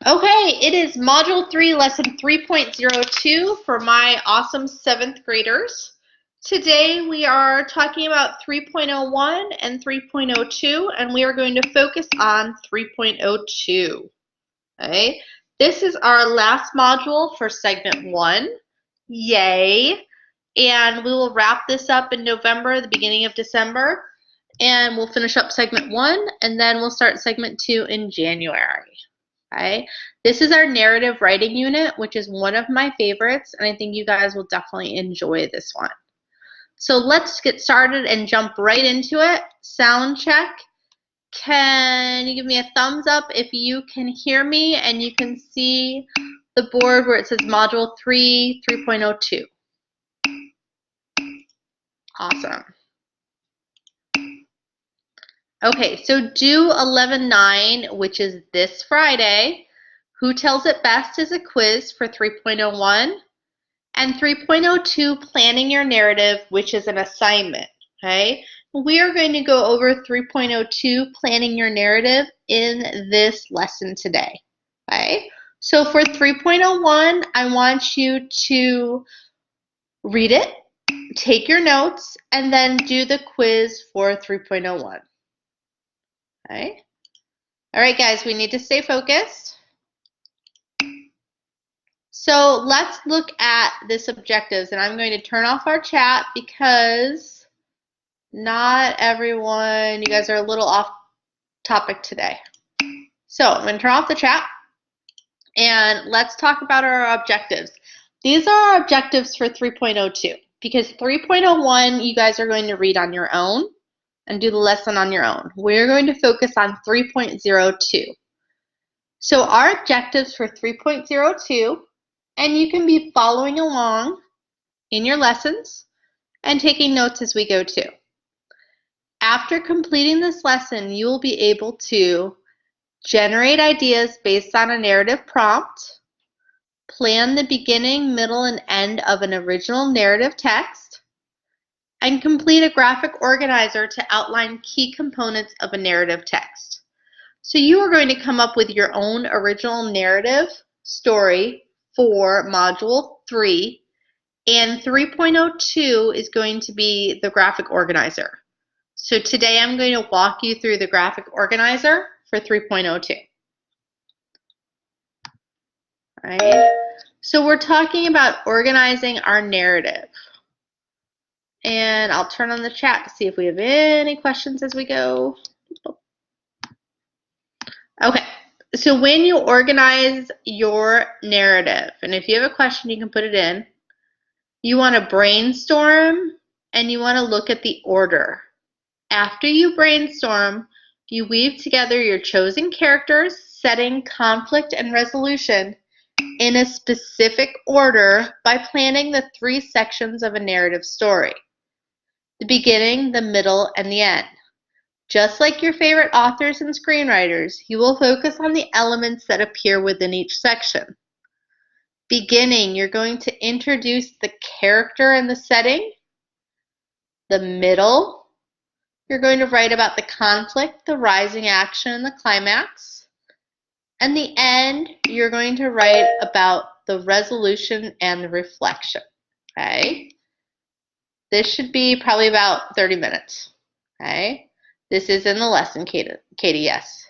Okay, it is Module 3, Lesson 3.02 for my awesome 7th graders. Today we are talking about 3.01 and 3.02, and we are going to focus on 3.02. Okay, this is our last module for Segment 1. Yay! And we will wrap this up in November, the beginning of December, and we'll finish up Segment 1, and then we'll start Segment 2 in January. Okay, this is our narrative writing unit, which is one of my favorites, and I think you guys will definitely enjoy this one. So let's get started and jump right into it. Sound check. Can you give me a thumbs up if you can hear me and you can see the board where it says Module 3, 3.02? Awesome. Okay, so due 11/9, which is this Friday, Who Tells It Best is a quiz for 3.01, and 3.02, Planning Your Narrative, which is an assignment, okay? We are going to go over 3.02, Planning Your Narrative, in this lesson today, okay? So for 3.01, I want you to read it, take your notes, and then do the quiz for 3.01. Okay. All right, guys, we need to stay focused. So let's look at this objectives, and I'm going to turn off our chat because not everyone, you guys are a little off topic today. So I'm going to turn off the chat, and let's talk about our objectives. These are our objectives for 3.02 because 3.01 you guys are going to read on your own and do the lesson on your own. We're going to focus on 3.02. So our objectives for 3.02, and you can be following along in your lessons and taking notes as we go too. After completing this lesson, you will be able to generate ideas based on a narrative prompt, plan the beginning, middle, and end of an original narrative text, and complete a graphic organizer to outline key components of a narrative text. So you are going to come up with your own original narrative story for Module 3, and 3.02 is going to be the graphic organizer. So today I'm going to walk you through the graphic organizer for 3.02. All right. So we're talking about organizing our narrative. And I'll turn on the chat to see if we have any questions as we go. Okay, so when you organize your narrative, and if you have a question, you can put it in, you want to brainstorm and you want to look at the order. After you brainstorm, you weave together your chosen characters, setting, conflict, and resolution in a specific order by planning the 3 sections of a narrative story: the beginning, the middle, and the end. Just like your favorite authors and screenwriters, you will focus on the elements that appear within each section. Beginning, you're going to introduce the character and the setting. The middle, you're going to write about the conflict, the rising action, and the climax. And the end, you're going to write about the resolution and the reflection. Okay? This should be probably about 30 minutes. Okay? This is in the lesson, Katie, yes.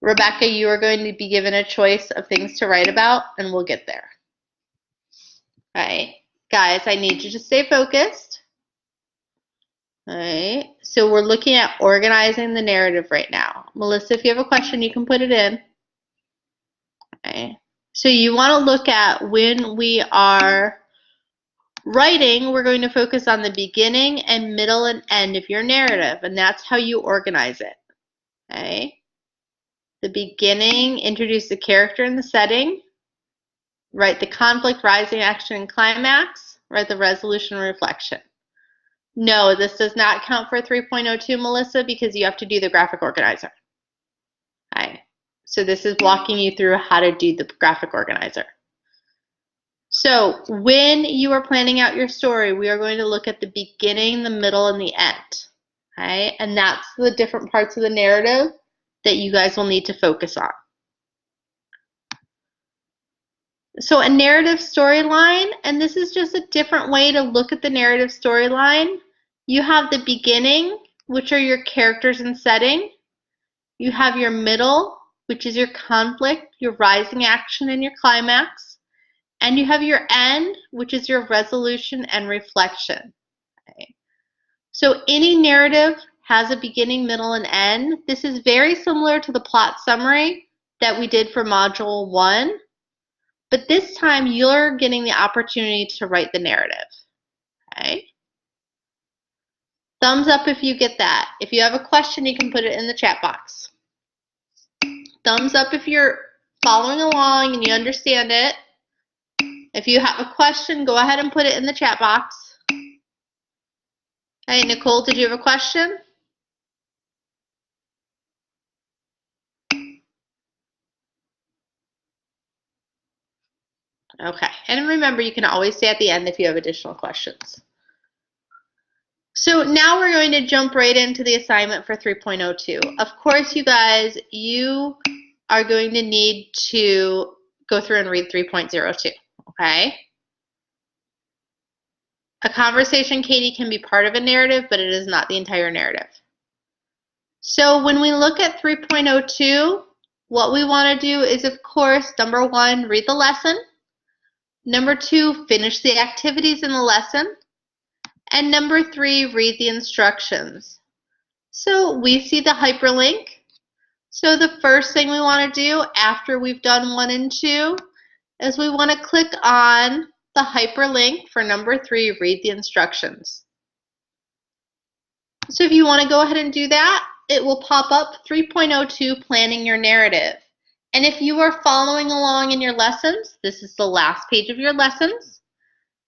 Rebecca, you are going to be given a choice of things to write about, and we'll get there. All right. Guys, I need you to stay focused. All right. So we're looking at organizing the narrative right now. Melissa, if you have a question, you can put it in. Okay. So you want to look at when we are writing, we're going to focus on the beginning and middle and end of your narrative, and that's how you organize it. Okay? The beginning, introduce the character and the setting, write the conflict, rising action, and climax, write the resolution and reflection. No, this does not count for 3.02, Melissa, because you have to do the graphic organizer. Okay? So this is walking you through how to do the graphic organizer. So when you are planning out your story, we are going to look at the beginning, the middle, and the end. Okay? And that's the different parts of the narrative that you guys will need to focus on. So a narrative storyline, and this is just a different way to look at the narrative storyline. You have the beginning, which are your characters and setting. You have your middle, which is your conflict, your rising action, and your climax. And you have your end, which is your resolution and reflection. Okay. So any narrative has a beginning, middle, and end. This is very similar to the plot summary that we did for Module 1. But this time, you're getting the opportunity to write the narrative. Okay? Thumbs up if you get that. If you have a question, you can put it in the chat box. Thumbs up if you're following along and you understand it. If you have a question, go ahead and put it in the chat box. Hey, Nicole, did you have a question? Okay, and remember, you can always stay at the end if you have additional questions. So now we're going to jump right into the assignment for 3.02. Of course, you guys, you are going to need to go through and read 3.02, okay? A conversation, Katie, can be part of a narrative, but it is not the entire narrative. So when we look at 3.02, what we want to do is, of course, number 1, read the lesson. Number 2, finish the activities in the lesson. And number 3, read the instructions. So we see the hyperlink. So the first thing we want to do after we've done 1 and 2 is we want to click on the hyperlink for number 3, read the instructions. So if you want to go ahead and do that, it will pop up 3.02, planning your narrative. And if you are following along in your lessons, this is the last page of your lessons,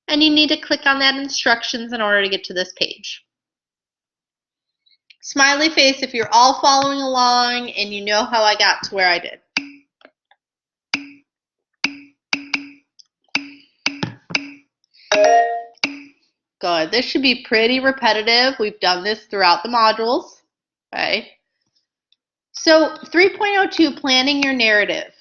and you need to click on that instructions in order to get to this page. Smiley face if you're all following along and you know how I got to where I did. Good. This should be pretty repetitive. We've done this throughout the modules. Okay. So 3.02, planning your narrative.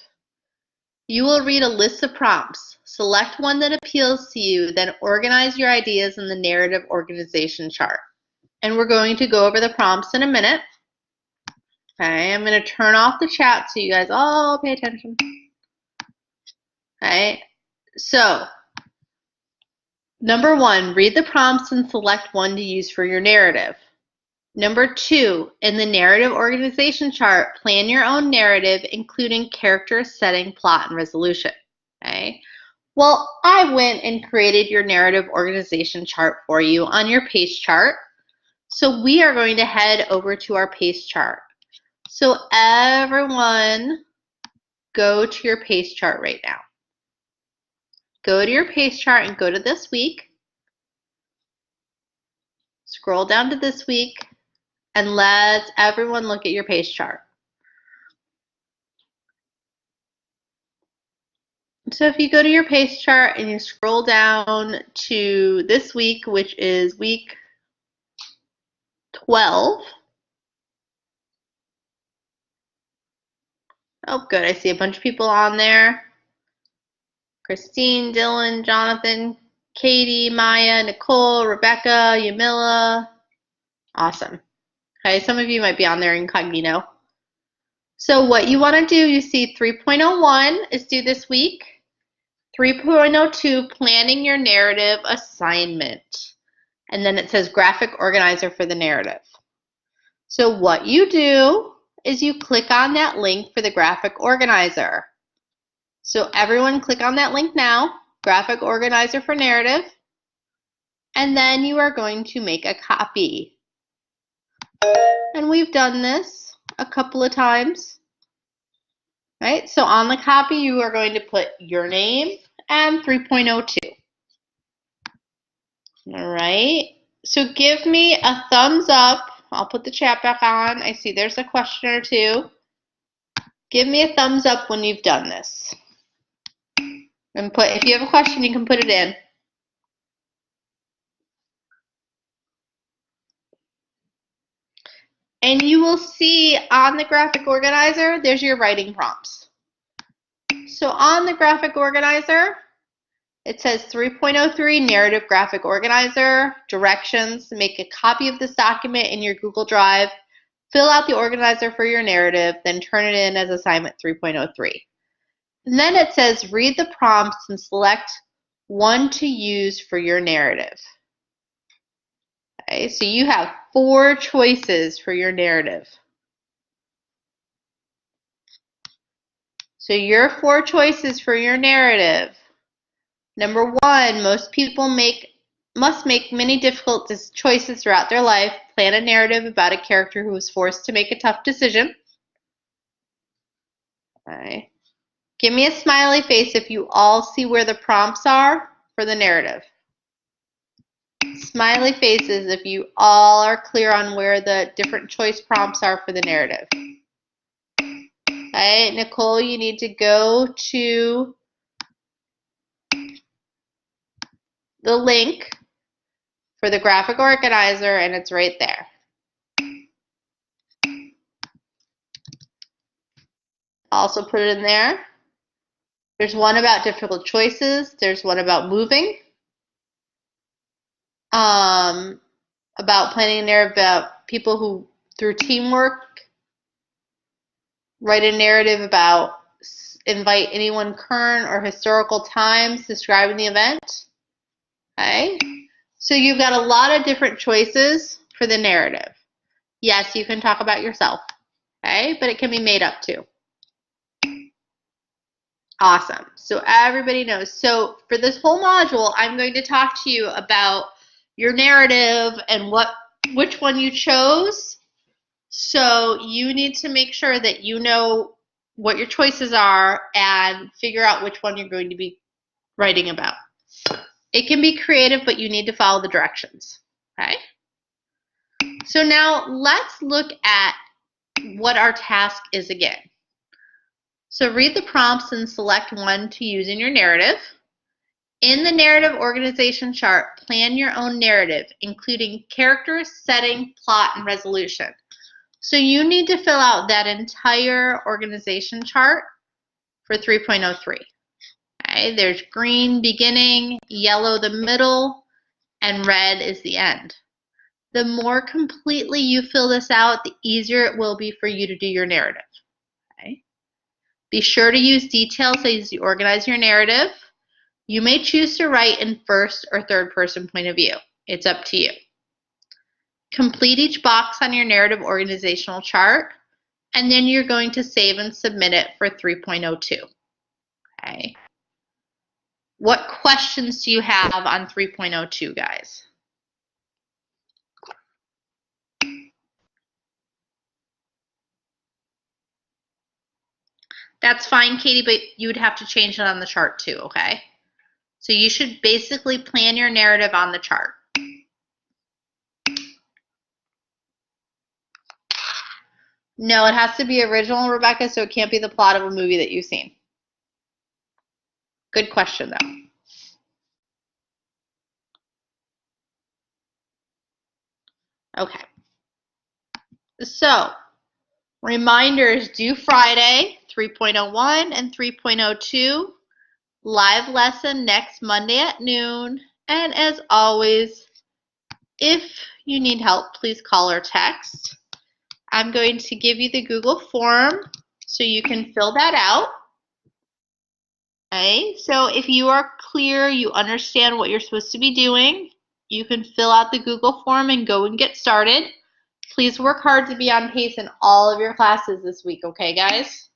You will read a list of prompts. Select one that appeals to you, then organize your ideas in the narrative organization chart. And we're going to go over the prompts in a minute. Okay, I'm going to turn off the chat so you guys all pay attention. Okay, so number 1, read the prompts and select one to use for your narrative. Number 2, in the narrative organization chart, plan your own narrative, including character, setting, plot, and resolution. Okay. Well, I went and created your narrative organization chart for you on your pace chart. So we are going to head over to our pace chart. So everyone, go to your pace chart right now. Go to your pace chart and go to this week. Scroll down to this week. And let everyone look at your pace chart. So if you go to your pace chart and you scroll down to this week, which is week 12. Oh, good. I see a bunch of people on there. Christine, Dylan, Jonathan, Katie, Maya, Nicole, Rebecca, Yamila. Awesome. Okay, some of you might be on there incognito. So what you want to do, you see 3.01 is due this week. 3.02, planning your narrative assignment. And then it says graphic organizer for the narrative. So what you do is you click on that link for the graphic organizer. So everyone click on that link now, graphic organizer for narrative. And then you are going to make a copy. And we've done this a couple of times. Right? So on the copy, you are going to put your name and 3.02. All right. So give me a thumbs up. I'll put the chat back on. I see there's a question or two. Give me a thumbs up when you've done this. And if you have a question, you can put it in. And you will see on the graphic organizer, there's your writing prompts. So on the graphic organizer, it says 3.03 Narrative Graphic Organizer, directions, make a copy of this document in your Google Drive, fill out the organizer for your narrative, then turn it in as assignment 3.03. And then it says read the prompts and select one to use for your narrative. Okay, so you have 4 choices for your narrative. So your 4 choices for your narrative. Number 1, most people must make many difficult choices throughout their life. Plan a narrative about a character who was forced to make a tough decision. Okay. Give me a smiley face if you all see where the prompts are for the narrative. Smiley faces if you all are clear on where the different choice prompts are for the narrative. Okay, Nicole, you need to go to the link for the graphic organizer, and it's right there. Also put it in there. There's one about difficult choices. There's one about moving. About planning a narrative about people who, through teamwork, write a narrative about invite anyone current or historical times describing the event. Okay, so you've got a lot of different choices for the narrative. Yes, you can talk about yourself, okay, but it can be made up too. Awesome. So everybody knows. So for this whole module, I'm going to talk to you about your narrative and which one you chose. So you need to make sure that you know what your choices are and figure out which one you're going to be writing about. It can be creative, but you need to follow the directions. Okay? So now let's look at what our task is again. So read the prompts and select one to use in your narrative. In the narrative organization chart, plan your own narrative, including characters, setting, plot, and resolution. So you need to fill out that entire organization chart for 3.03. Okay, there's green beginning, yellow the middle, and red is the end. The more completely you fill this out, the easier it will be for you to do your narrative. Okay? Be sure to use details as you organize your narrative. You may choose to write in first or third person point of view. It's up to you. Complete each box on your narrative organizational chart, and then you're going to save and submit it for 3.02. Okay. What questions do you have on 3.02, guys? That's fine, Katie, but you would have to change it on the chart too, okay? So you should basically plan your narrative on the chart. No, it has to be original, Rebecca, so it can't be the plot of a movie that you've seen. Good question, though. Okay. So, reminders due Friday, 3.01 and 3.02. Live lesson next Monday at noon. And as always, if you need help, please call or text. I'm going to give you the Google form so you can fill that out. Okay, so if you are clear, you understand what you're supposed to be doing, you can fill out the Google form and go and get started. Please work hard to be on pace in all of your classes this week, okay, guys?